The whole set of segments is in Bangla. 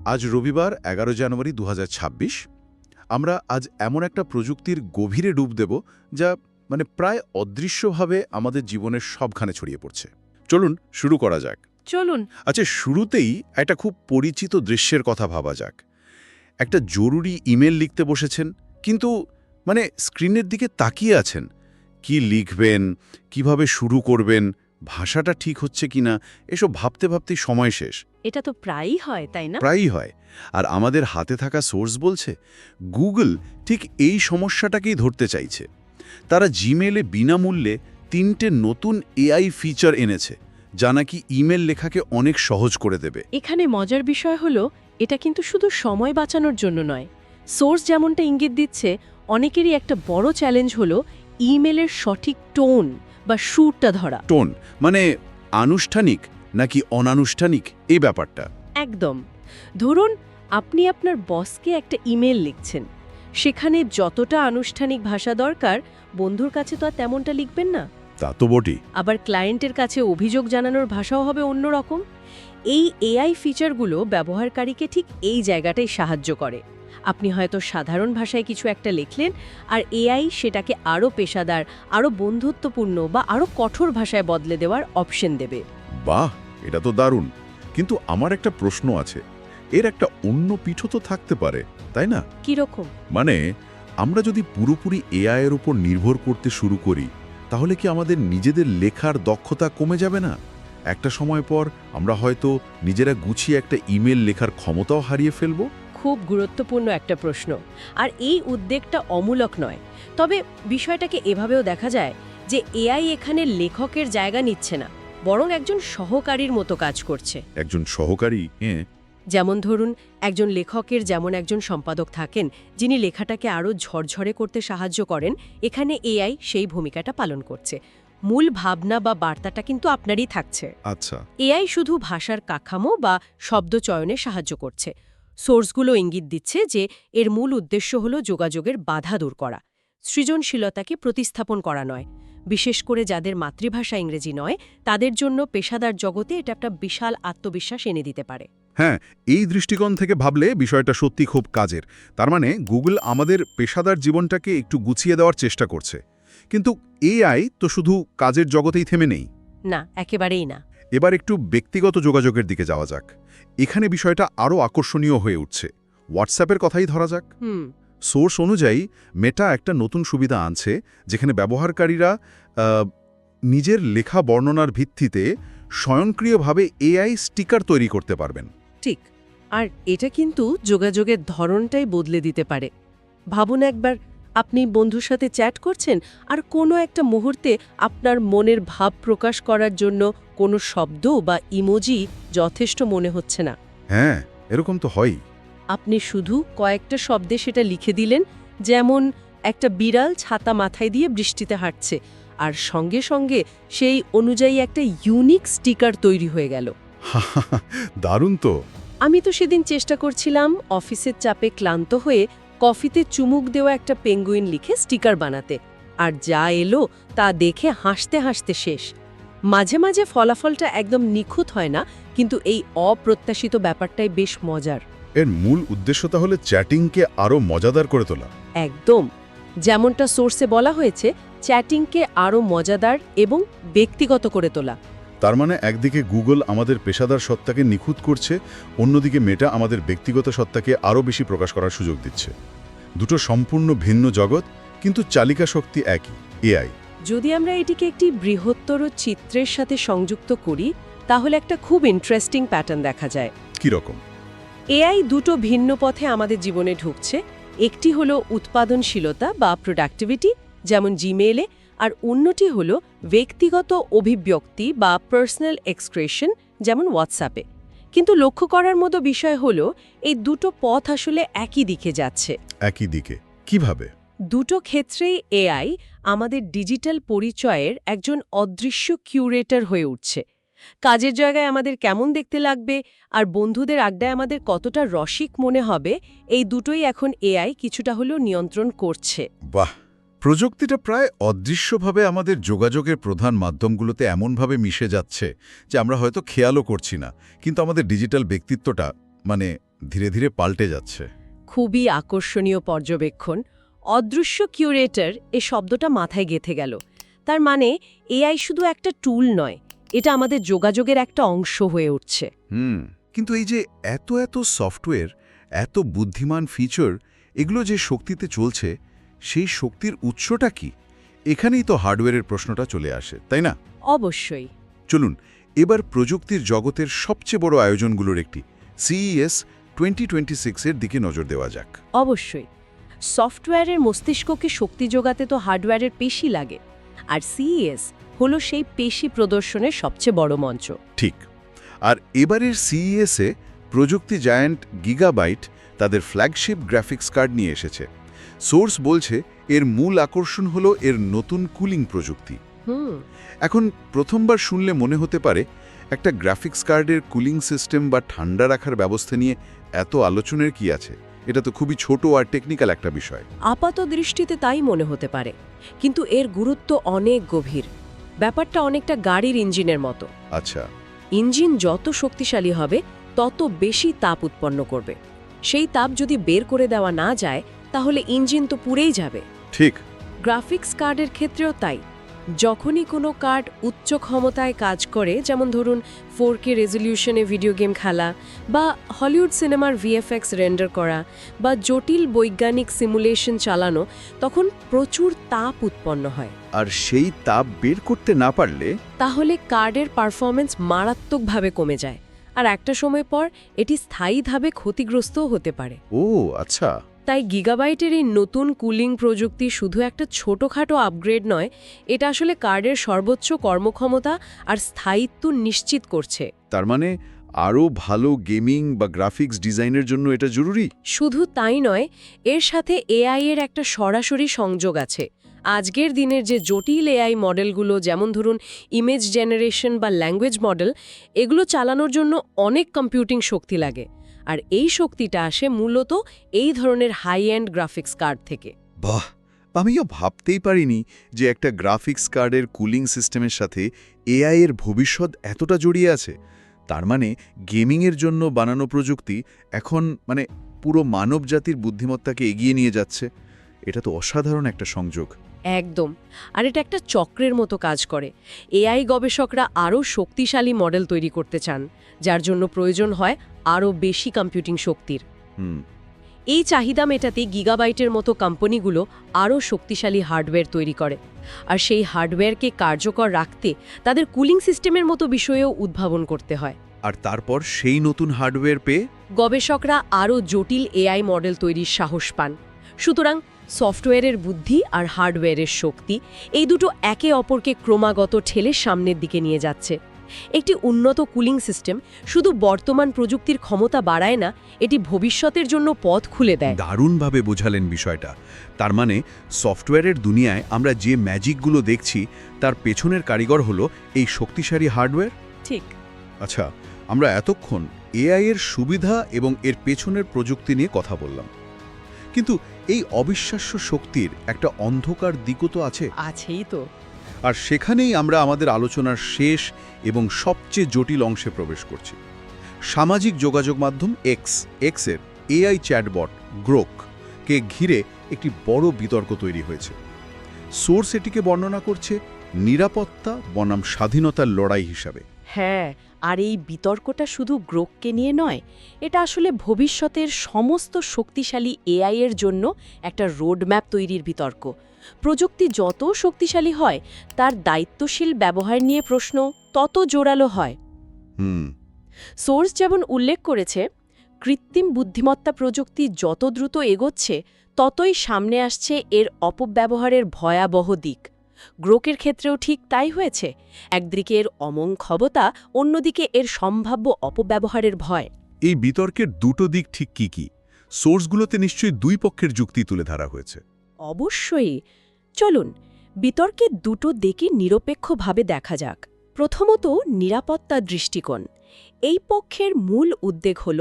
আজ রবিবার ১১ জানুয়ারি ২০২৬। আমরা আজ এমন একটা প্রযুক্তির গভীরে ডুব দেব যা প্রায় অদৃশ্যভাবে আমাদের জীবনের সবখানে ছড়িয়ে পড়ছে। চলুন শুরু করা যাক। চলুন। আচ্ছা, শুরুতেই একটা খুব পরিচিত দৃশ্যের কথা ভাবা যাক। একটা জরুরি ইমেল লিখতে বসেছেন, কিন্তু স্ক্রিনের দিকে তাকিয়ে আছেন। কি লিখবেন, কিভাবে শুরু করবেন, ভাষাটা ঠিক হচ্ছে কিনা, এসব ভাবতে ভাবতেই সময় শেষ। এটা তো প্রায়ই হয়, তাই না? প্রায়ই হয়। আর আমাদের হাতে থাকা সোর্স বলছে গুগল ঠিক এই সমস্যাটাকেই ধরতে চাইছে। তারা জিমেলে বিনামূল্যে ৩টে নতুন এআই ফিচার এনেছে, যা নাকি ইমেল লেখাকে অনেক সহজ করে দেবে। এখানে মজার বিষয় হলো, এটা কিন্তু শুধু সময় বাঁচানোর জন্য নয়। সোর্স যেমনটা ইঙ্গিত দিচ্ছে, অনেকেরই একটা বড় চ্যালেঞ্জ হলো ইমেলের সঠিক টোন বা সুরটা ধরা। টোন আনুষ্ঠানিক নাকি অনানুষ্ঠানিক, এই ব্যাপারটা। একদম। ধরুন, আপনি আপনার বসকে একটা ইমেল লিখছেন। সেখানে যতটা আনুষ্ঠানিক ভাষা দরকার, বন্ধুর কাছে তো আর তেমনটা লিখবেন না। তা তো বটেই। আবার ক্লায়েন্টের কাছে অভিযোগ জানানোর ভাষাও হবে অন্যরকম। এই এআই ফিচারগুলো ব্যবহারকারীকে ঠিক এই জায়গাটাই সাহায্য করে। আপনি হয়তো সাধারণ ভাষায় কিছু একটা লিখলেন, আর এআই সেটাকে আরও পেশাদার, আরও বন্ধুত্বপূর্ণ বা আরও কঠোর ভাষায় বদলে দেওয়ার অপশন দেবে। বাহ, এটা তো দারুণ। কিন্তু আমার একটা প্রশ্ন আছে, এর একটা অন্য পিঠও তো থাকতে পারে, তাই না? কিরকম? আমরা যদি পুরোপুরি এআই এর উপর নির্ভর করতে শুরু করি, তাহলে কি আমাদের নিজেদের লেখার দক্ষতা কমে যাবে না? একটা সময় পর আমরা হয়তো নিজেরা গুছিয়ে একটা ইমেল লেখার ক্ষমতাও হারিয়ে ফেলব। খুব গুরুত্বপূর্ণ একটা প্রশ্ন। আর এই উদ্বেগটা অমূলক নয়। তবে বিষয়টাকে এভাবেও দেখা যায় যে এআই এখানে লেখকের জায়গা নিচ্ছে না, বরং একজন সহকারীর মতো কাজ করছে। একজন সহকারী? হ্যাঁ। যেমন ধরুন, একজন লেখকের যেমন একজন সম্পাদক থাকেন, যিনি লেখাটাকে আরও ঝরঝরে করতে সাহায্য করেন, এখানে এআই সেই ভূমিকাটা পালন করছে। মূল ভাবনা বা বার্তাটা কিন্তু আপনারই থাকছে। আচ্ছা। এআই শুধু ভাষার কাঠামো বা শব্দ চয়নে সাহায্য করছে। সোর্সগুলো ইঙ্গিত দিচ্ছে যে এর মূল উদ্দেশ্য হল যোগাযোগের বাধা দূর করা, সৃজনশীলতাকে প্রতিস্থাপন করা নয়। বিশেষ করে যাদের মাতৃভাষা ইংরেজি নয়, তাদের জন্য পেশাদার জগতে এটা একটা বিশাল আত্মবিশ্বাস এনে দিতে পারে। হ্যাঁ, এই দৃষ্টিকোণ থেকে ভাবলে বিষয়টা সত্যি খুব কাজের। তার মানে গুগল আমাদের পেশাদার জীবনটাকে একটু গুছিয়ে দেওয়ার চেষ্টা করছে। কিন্তু এআই তো শুধু কাজের জগতেই থেমে নেই। না, একেবারেই না। এবার একটু ব্যক্তিগত যোগাযোগের দিকে যাওয়া যাক। এখানে বিষয়টা আরও আকর্ষণীয় হয়ে উঠছে। হোয়াটসঅ্যাপের কথাই ধরা যাক। সোর্স অনুযায়ী মেটা একটা নতুন সুবিধা আনছে, যেখানে ব্যবহারকারীরা নিজের লেখা বর্ণনার ভিত্তিতে স্বয়ংক্রিয়ভাবে এআই স্টিকার তৈরি করতে পারবেন। ঠিক। আর এটা কিন্তু যোগাযোগের ধরনটাই বদলে দিতে পারে। ভাবুন একবার, আপনি বন্ধুর সাথে চ্যাট করছেন, আর কোনো একটা মুহূর্তে আপনার মনের ভাব প্রকাশ করার জন্য কোনো শব্দ বা ইমোজি যথেষ্ট মনে হচ্ছে না। হ্যাঁ, এরকম তো হয়ই। আপনি শুধু কয়েকটা শব্দে সেটা লিখে দিলেন, যেমন একটা বিড়াল ছাতা মাথায় দিয়ে বৃষ্টিতে হাঁটছে, আর সঙ্গে সঙ্গে সেই অনুযায়ী একটা ইউনিক স্টিকার তৈরি হয়ে গেল। দারুণ তো। আমি তো সেদিন চেষ্টা করছিলাম অফিসের চাপে ক্লান্ত হয়ে কফিতে চুমুক দেওয়া একটা পেঙ্গুইন লিখে স্টিকার বানাতে, আর যা এলো তা দেখে হাসতে হাসতে শেষ। মাঝে মাঝে ফলাফলটা একদম নিখুঁত হয় না, কিন্তু এই অপ্রত্যাশিত ব্যাপারটাই বেশ মজার। এর মূল উদ্দেশ্য তাহলে চ্যাটিংকে আরও মজাদার করে তোলা। একদম। যেমনটা সোর্সে বলা হয়েছে, চ্যাটিংকে আরও মজাদার এবং ব্যক্তিগত করে তোলা। তার মানে একদিকে গুগল আমাদের পেশাদার সত্তাকে নিখুঁত করছে, অন্যদিকে মেটা আমাদের ব্যক্তিগত সত্তাকে আরও বেশি প্রকাশ করার সুযোগ দিচ্ছে। দুটো সম্পূর্ণ ভিন্ন জগৎ, কিন্তু চালিকা শক্তি একই, এআই। যদি আমরা এটিকে একটি বৃহত্তর চিত্রের সাথে সংযুক্ত করি, তাহলে একটা খুব ইন্টারেস্টিং প্যাটার্ন দেখা যায়। কীরকম? এআই দুটো ভিন্ন পথে আমাদের জীবনে ঢুকছে। একটি হলো উৎপাদনশীলতা বা প্রোডাক্টিভিটি, যেমন জিমেইলে, আর অন্যটি হলো ব্যক্তিগত অভিব্যক্তি বা পার্সোনাল এক্সপ্রেশন, যেমন হোয়াটসঅ্যাপে। কিন্তু লক্ষ্য করার মতো বিষয় হলো, এই দুটো পথ আসলে একই দিকে যাচ্ছে। একই দিকে কিভাবে? দুটো ক্ষেত্রেই এআই আমাদের ডিজিটাল পরিচয়ের একজন অদৃশ্য কিউরেটর হয়ে উঠছে। কাজের জায়গায় আমাদের কেমন দেখতে লাগবে, আর বন্ধুদের আড্ডায় আমাদের কতটা রসিক মনে হবে, এই দুটোই এখন এআই কিছুটা হলেও নিয়ন্ত্রণ করছে। বাহ, প্রযুক্তিটা প্রায় অদৃশ্যভাবে আমাদের যোগাযোগের প্রধান মাধ্যমগুলোতে এমনভাবে মিশে যাচ্ছে যে আমরা হয়তো খেয়ালও করছি না, কিন্তু আমাদের ডিজিটাল ব্যক্তিত্বটা ধীরে ধীরে পাল্টে যাচ্ছে। খুবই আকর্ষণীয় পর্যবেক্ষণ। অদৃশ্য কিউরেটর এ শব্দটা মাথায় গেঁথে গেল। তার মানে এআই শুধু একটা টুল নয়, এটা আমাদের যোগাযোগের একটা অংশ হয়ে উঠছে। কিন্তু এই যে এত এত সফটওয়্যার, এত বুদ্ধিমান ফিচার, এগুলো যে শক্তিতে চলছে, সেই শক্তির উৎসটা কি? এখানেই তো হার্ডওয়্যারের প্রশ্নটা চলে আসে, তাই না? অবশ্যই। চলুন এবার প্রযুক্তির জগতের সবচেয়ে বড় আয়োজনগুলোর একটি CES 2026 এর দিকে নজর দেওয়া যাক। অবশ্যই। সফটওয়্যারের মস্তিষ্ককে শক্তি যোগাতে তো হার্ডওয়্যারের পেশি লাগে, আর CES হলো সেই পেশি প্রদর্শনের সবচেয়ে বড় মঞ্চ। ঠিক। আর এবারের CES এ প্রযুক্তি জায়ান্ট গিগাবাইট তাদের ফ্ল্যাগশিপ গ্রাফিক্স কার্ড নিয়ে এসেছে। সোর্স বলছে এর মূল আকর্ষণ হলো এর নতুন কুলিং প্রযুক্তি। এখন প্রথমবার শুনলে মনে হতে পারে একটা গ্রাফিক্স কার্ডের কুলিং সিস্টেম বা ঠান্ডা রাখার ব্যবস্থা নিয়ে এত আলোচনার কি আছে? এটা তো খুবই ছোট আর টেকনিক্যাল একটা বিষয়। আপাত দৃষ্টিতে তাই মনে হতে পারে, কিন্তু এর গুরুত্ব অনেক গভীর। ব্যাপারটা অনেকটা গাড়ির ইঞ্জিনের মতো। আচ্ছা। ইঞ্জিন যত শক্তিশালী হবে তত বেশি তাপ উৎপন্ন করবে। সেই তাপ যদি বের করে দেওয়া না যায় তাহলে ইঞ্জিন তো পুড়েই যাবে। ঠিক। গ্রাফিক্স কার্ডের ক্ষেত্রেও তাই। যখনই কোনো কার্ড উচ্চ ক্ষমতায় কাজ করে, যেমন ধরুন 4K রেজলিউশনে ভিডিও গেম খেলা, বা হলিউড সিনেমার VFX রেন্ডার করা, বা জটিল বৈজ্ঞানিক সিমুলেশন চালানো, তখন প্রচুর তাপ উৎপন্ন হয়। আর সেই তাপ বের করতে না পারলে তাহলে কার্ডের পারফরম্যান্স মারাত্মকভাবে কমে যায়, আর একটা সময় পর এটি স্থায়ীভাবে ক্ষতিগ্রস্তও হতে পারে। ও আচ্ছা। তাই গিগাবাইটের এই নতুন কুলিং প্রযুক্তি শুধু একটা ছোটখাটো আপগ্রেড নয়, এটা আসলে কার্ডের সর্বোচ্চ কর্মক্ষমতা আর স্থায়িত্ব নিশ্চিত করছে। তার মানে আরও ভালো গেমিং বা গ্রাফিক্স ডিজাইনের জন্য এটা জরুরি। শুধু তাই নয়, এর সাথে এআই এর একটা সরাসরি সংযোগ আছে। আজকের দিনের যে জটিল এআই মডেলগুলো, যেমন ধরুন ইমেজ জেনারেশন বা ল্যাঙ্গুয়েজ মডেল, এগুলো চালানোর জন্য অনেক কম্পিউটিং শক্তি লাগে, আর এই শক্তিটা আসে মূলত এই ধরনের হাই এন্ড গ্রাফিক্স কার্ড থেকে। বাহ, আমিও ভাবতেই পারিনি যে একটা গ্রাফিক্স কার্ডের কুলিং সিস্টেমের সাথে এআই এর ভবিষ্যৎ এতটা জড়িয়ে আছে। তার মানে গেমিংয়ের জন্য বানানো প্রযুক্তি এখন পুরো মানবজাতির বুদ্ধিমত্তাকে এগিয়ে নিয়ে যাচ্ছে। এটা তো অসাধারণ একটা সংযোগ। একদম। আর এটা একটা চক্রের মতো কাজ করে। এআই গবেষকরা আরও শক্তিশালী মডেল তৈরি করতে চান, যার জন্য প্রয়োজন হয় আরও বেশি কম্পিউটিং শক্তির। এই চাহিদা মেটাতে গিগাবাইটের মতো কোম্পানিগুলো আরও শক্তিশালী হার্ডওয়্যার তৈরি করে, আর সেই হার্ডওয়্যারকে কার্যকর রাখতে তাদের কুলিং সিস্টেমের মতো বিষয়েও উদ্ভাবন করতে হয়। আর তারপর সেই নতুন হার্ডওয়্যার পেয়ে গবেষকরা আরও জটিল এআই মডেল তৈরির সাহস পান। সুতরাং সফটওয়্যারের বুদ্ধি আর হার্ডওয়্যারের শক্তি, এই দুটো একে অপরকে ক্রমাগত ঠেলে সামনের দিকে নিয়ে যাচ্ছে। একটি উন্নত কুলিং সিস্টেম শুধু বর্তমান প্রযুক্তির ক্ষমতা বাড়ায় না, এটি ভবিষ্যতের জন্য পথ খুলে দেয়। দারুণভাবে বোঝালেন বিষয়টা। তার মানে সফটওয়্যারের দুনিয়ায় আমরা যে ম্যাজিকগুলো দেখছি তার পেছনের কারিগর হলো এই শক্তিশালী হার্ডওয়্যার। ঠিক। আচ্ছা, আমরা এতক্ষণ এআই এর সুবিধা এবং এর পেছনের প্রযুক্তি নিয়ে কথা বললাম, কিন্তু এই অবিশ্বাস্য শক্তির একটা অন্ধকার দিকও তো আছে। আছেই তো। আর সেখানেই আমরা আমাদের আলোচনার শেষ এবং সবচেয়ে জটিল অংশে প্রবেশ করছি। সামাজিক যোগাযোগ মাধ্যম এক্সের এআই চ্যাটবট গ্রোক কে ঘিরে একটি বড় বিতর্ক তৈরি হয়েছে। সোর্স এটিকে বর্ণনা করছে নিরাপত্তা বনাম স্বাধীনতার লড়াই হিসাবে। হ্যাঁ, আর এই বিতর্কটা শুধু গ্রোককে নিয়ে নয়, এটা আসলে ভবিষ্যতের সমস্ত শক্তিশালী এআই এর জন্য একটা রোডম্যাপ তৈরির বিতর্ক। প্রযুক্তি যত শক্তিশালী হয়, তার দায়িত্বশীল ব্যবহার নিয়ে প্রশ্ন তত জোরালো হয়। সোর্স যেমন উল্লেখ করেছে, কৃত্রিম বুদ্ধিমত্তা প্রযুক্তি যত দ্রুত এগোচ্ছে ততই সামনে আসছে এর অপব্যবহারের ভয়াবহ দিক। গ্রোকের ক্ষেত্রেও ঠিক তাই হয়েছে। একদিকে এর অমোঘ ক্ষমতা, অন্যদিকে এর সম্ভাব্য অপব্যবহারের ভয়। এই বিতর্কের দুটো দিক ঠিক কি কি? সোর্সগুলোতে নিশ্চয়ই দুই পক্ষের যুক্তি তুলে ধরা হয়েছে। অবশ্যই। চলুন বিতর্কের দুটো দিকই নিরপেক্ষভাবে দেখা যাক। প্রথমত, নিরাপত্তা দৃষ্টিকোণ। এই পক্ষের মূল উদ্বেগ হল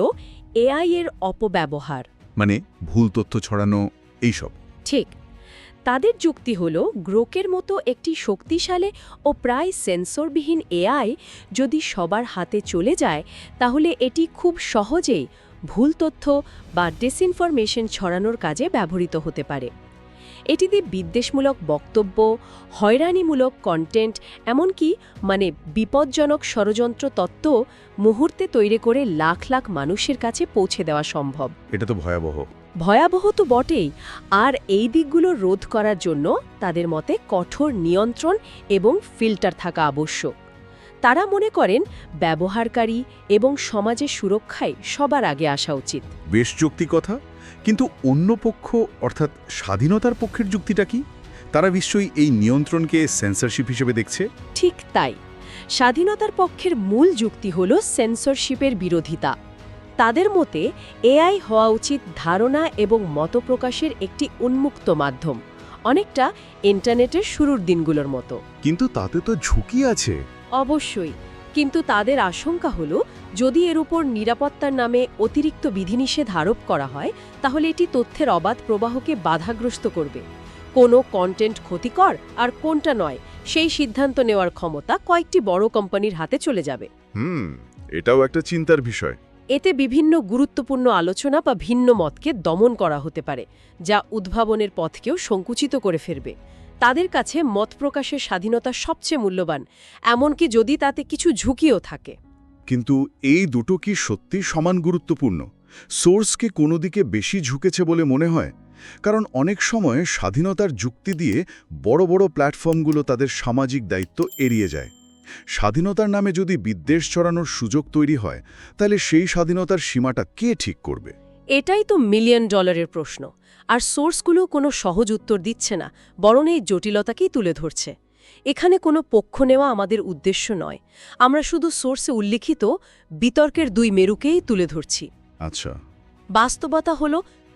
এআই এর অপব্যবহার, মানে ভুল তথ্য ছড়ানো, এইসব। ঠিক। তাদের যুক্তি হল, গ্রোকের মতো একটি শক্তিশালী ও প্রায় সেন্সরবিহীন এআই যদি সবার হাতে চলে যায়, তাহলে এটি খুব সহজেই ভুল তথ্য বা ডিসইনফরমেশন ছড়ানোর কাজে ব্যবহৃত হতে পারে। এটিতে বিদ্বেষমূলক বক্তব্য, হয়রানিমূলক কন্টেন্ট, এমনকি বিপজ্জনক ষড়যন্ত্র তত্ত্ব মুহূর্তে তৈরি করে লাখ লাখ মানুষের কাছে পৌঁছে দেওয়া সম্ভব। এটা তো ভয়াবহ। ভয়াবহ তো বটেই, আর এই দিকগুলো রোধ করার জন্য তাদের মতে কঠোর নিয়ন্ত্রণ এবং ফিল্টার থাকা আবশ্যক। তারা মনে করেন ব্যবহারকারী এবং সমাজের সুরক্ষায় সবার আগে আসা উচিত। বেশ যুক্তি কথা, কিন্তু অন্য পক্ষ অর্থাৎ স্বাধীনতার পক্ষের যুক্তিটা কি? তারা নিশ্চয়ই এই নিয়ন্ত্রণকে সেন্সরশিপ হিসেবে দেখছে। ঠিক তাই, স্বাধীনতার পক্ষের মূল যুক্তি হল সেন্সরশিপের বিরোধিতা। তাদের মতে এআই হওয়া উচিত ধারণা এবং মতপ্রকাশের একটি উন্মুক্ত মাধ্যম, অনেকটা ইন্টারনেটের শুরুর দিনগুলোর মতো। কিন্তু তাতে তো ঝুঁকি আছে। অবশ্যই, কিন্তু তাদের আশঙ্কা হল যদি এর উপর নিরাপত্তার নামে অতিরিক্ত বিধিনিষেধ আরোপ করা হয়, তাহলে এটি তথ্যের অবাধ প্রবাহকে বাধাগ্রস্ত করবে। কোনো কন্টেন্ট ক্ষতিকর আর কোনটা নয় সেই সিদ্ধান্ত নেওয়ার ক্ষমতা কয়েকটি বড় কোম্পানির হাতে চলে যাবে। এটাও একটা চিন্তার বিষয়। এতে বিভিন্ন গুরুত্বপূর্ণ আলোচনা বা ভিন্ন মতকে দমন করা হতে পারে, যা উদ্ভাবনের পথকেও সংকুচিত করে ফেলবে। তাদের কাছে মত প্রকাশের স্বাধীনতা সবচেয়ে মূল্যবান, এমনকি যদি তাতে কিছু ঝুঁকিও থাকে। কিন্তু এই দুটো কি সত্যি সমান গুরুত্বপূর্ণ? সোর্সকে কোনো দিকে বেশি ঝুঁকেছে বলে মনে হয়? কারণ অনেক সময় স্বাধীনতার যুক্তি দিয়ে বড় বড় প্ল্যাটফর্মগুলো তাদের সামাজিক দায়িত্ব এড়িয়ে যায়। স্বাধীনতার নামে যদি বিদ্বেষ ছড়ানোর সুযোগ তৈরি হয়, তাহলে সেই স্বাধীনতার সীমাটা কে ঠিক করবে? এটাই তো $মিলিয়ন প্রশ্ন। আর সোর্সগুলো কোনো সহজ উত্তর দিচ্ছে না, বরং এই জটিলতাকেই তুলে ধরছে। এখানে কোনো পক্ষ নেওয়া আমাদের উদ্দেশ্য নয়, আমরা শুধু সোর্সে উল্লিখিত বিতর্কের দুই মেরুকেই তুলে ধরছি। আচ্ছা, বাস্তবতা হল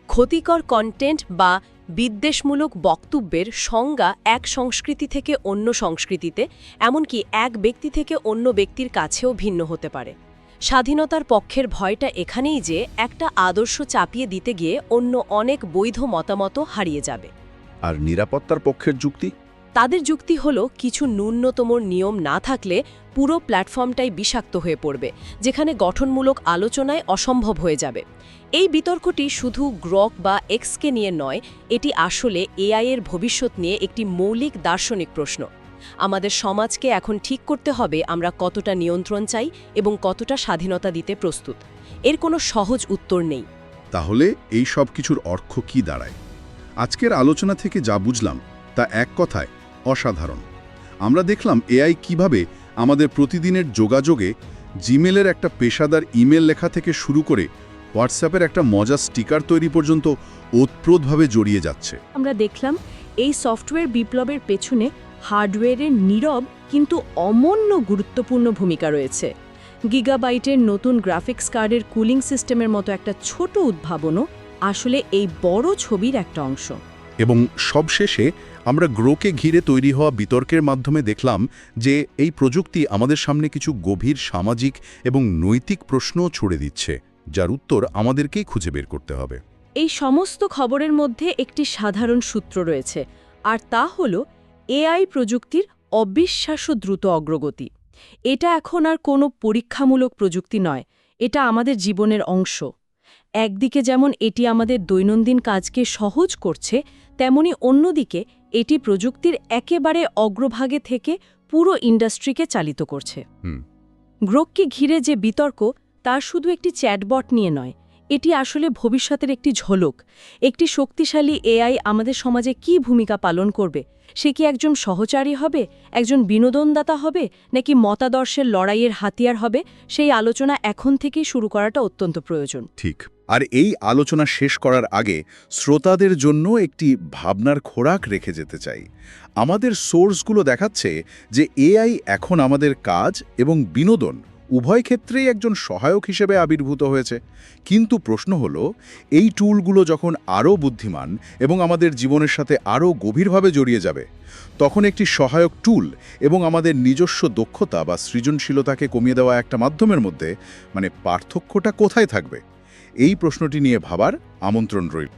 ক্ষতিকর কন্টেন্ট বা বিদ্বেষমূলক বক্তব্যের সংজ্ঞা এক সংস্কৃতি থেকে অন্য সংস্কৃতিতে, এমনকি এক ব্যক্তি থেকে অন্য ব্যক্তির কাছেও ভিন্ন হতে পারে। স্বাধীনতার পক্ষের ভয়টা এখানেই যে একটা আদর্শ চাপিয়ে দিতে গিয়ে অন্য অনেক বৈধ মতামত হারিয়ে যাবে। আর নিরাপত্তার পক্ষের যুক্তি? তাদের যুক্তি হল কিছু ন্যূনতম নিয়ম না থাকলে পুরো প্ল্যাটফর্মটাই বিষাক্ত হয়ে পড়বে, যেখানে গঠনমূলক আলোচনায় অসম্ভব হয়ে যাবে। এই বিতর্কটি শুধু গ্রক বা এক্সকে নিয়ে নয়, এটি আসলে এআই এর ভবিষ্যৎ নিয়ে একটি মৌলিক দার্শনিক প্রশ্ন। আমাদের সমাজকে এখন ঠিক করতে হবে আমরা কতটা নিয়ন্ত্রণ চাই এবং কতটা স্বাধীনতা দিতে প্রস্তুত। এর কোনো সহজ উত্তর নেই। তাহলে এই সব কিছুর অর্থ কি দাঁড়ায়? আজকের আলোচনা থেকে যা বুঝলাম তা এক কথায় অসাধারণ। আমরা দেখলাম এআই কিভাবে আমাদের প্রতিদিনের যোগাযোগে জিমেলের একটা পেশাদার ইমেল লেখা থেকে শুরু করে হোয়াটসঅ্যাপের একটা মজার স্টিকার তৈরি পর্যন্ত ওতপ্রোতভাবে জড়িয়ে যাচ্ছে। আমরা দেখলাম এই সফটওয়্যার বিপ্লবের পেছনে হার্ডওয়্যারের নীরব কিন্তু অমূল্য গুরুত্বপূর্ণ ভূমিকা রয়েছে। গিগাবাইটের নতুন গ্রাফিক্স কার্ডের কুলিং সিস্টেমের মতো একটা ছোট উদ্ভাবনও আসলে এই বড় ছবির একটা অংশ। এবং সবশেষে আমরা গ্রোকে ঘিরে তৈরি হওয়া বিতর্কের মাধ্যমে দেখলাম যে এই প্রযুক্তি আমাদের সামনে কিছু গভীর সামাজিক এবং নৈতিক প্রশ্নও ছুড়ে দিচ্ছে, যার উত্তর আমাদেরকেই খুঁজে বের করতে হবে। এই সমস্ত খবরের মধ্যে একটি সাধারণ সূত্র রয়েছে, আর তা হল এআই প্রযুক্তির অবিশ্বাস্য দ্রুত অগ্রগতি। এটা এখন আর কোনো পরীক্ষামূলক প্রযুক্তি নয়, এটা আমাদের জীবনের অংশ। একদিকে যেমন এটি আমাদের দৈনন্দিন কাজকে সহজ করছে, তেমনি অন্যদিকে এটি প্রযুক্তির একেবারে অগ্রভাগে থেকে পুরো ইন্ডাস্ট্রিকে চালিত করছে। গ্রোককে ঘিরে যে বিতর্ক, তা শুধু একটি চ্যাটবট নিয়ে নয়, এটি আসলে ভবিষ্যতের একটি ঝলক। একটি শক্তিশালী এআই আমাদের সমাজে কী ভূমিকা পালন করবে? সে কি একজন সহচারী হবে, একজন বিনোদনদাতা হবে, নাকি মতাদর্শের লড়াইয়ের হাতিয়ার হবে? সেই আলোচনা এখন থেকেই শুরু করাটা অত্যন্ত প্রয়োজন। ঠিক। আর এই আলোচনা শেষ করার আগে শ্রোতাদের জন্য একটি ভাবনার খোরাক রেখে যেতে চাই। আমাদের সোর্সগুলো দেখাচ্ছে যে এআই এখন আমাদের কাজ এবং বিনোদন উভয় ক্ষেত্রেই একজন সহায়ক হিসেবে আবির্ভূত হয়েছে। কিন্তু প্রশ্ন হলো, এই টুলগুলো যখন আরও বুদ্ধিমান এবং আমাদের জীবনের সাথে আরও গভীরভাবে জড়িয়ে যাবে, তখন একটি সহায়ক টুল এবং আমাদের নিজস্ব দক্ষতা বা সৃজনশীলতাকে কমিয়ে দেওয়া একটা মাধ্যমের মধ্যে পার্থক্যটা কোথায় থাকবে? এই প্রশ্নটি নিয়ে ভাবার আমন্ত্রণ রইল।